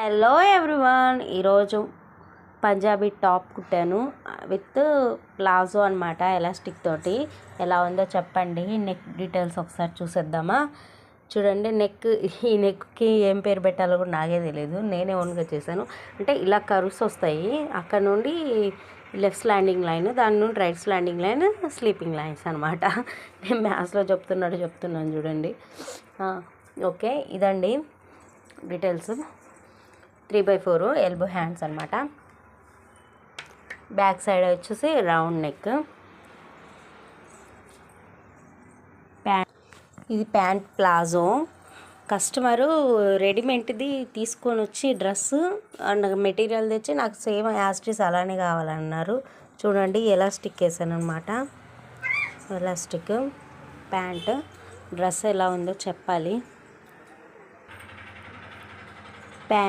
Hello everyone, ఈరోజు Punjabi top కుట్టాను with palazzo అనమాట. Elastic తోటి ఎలా ఉందో చెప్పండి. నెక్ డీటెయిల్స్ ఒకసారి చూసేద్దామా. చూడండి, ఈ నెక్కి ఏం పేరు పెట్టాలో కూడా నాకే తెలియదు. నేనే ఓన్గా చేశాను. అంటే ఇలా కర్వ్స్ వస్తాయి, అక్కడ నుండి లెఫ్ట్ స్లాండింగ్ లైన్, దాని నుండి right slanting line, sleeping lines అనమాట. నేను మ్యాథ్స్లో చెప్తున్నాను చూడండి. ఓకే, ఇదండి డీటెయిల్స్. 3/4 ఎల్బో హ్యాండ్స్ అనమాట. బ్యాక్ సైడ్ వచ్చేసి రౌండ్ నెక్. ఇది ప్యాంట్ ప్లాజో. కస్టమరు రెడీమేడ్ది తీసుకొని వచ్చి డ్రెస్సు అండ్ మెటీరియల్ తెచ్చి నాకు సేమ్ యాస్టీస్ అలానే కావాలన్నారు. చూడండి, ఎలాస్టిక్ వేసాను అనమాట. Elastic pant. డ్రెస్ ఎలా ఉందో చెప్పాలి. ప్యాంట్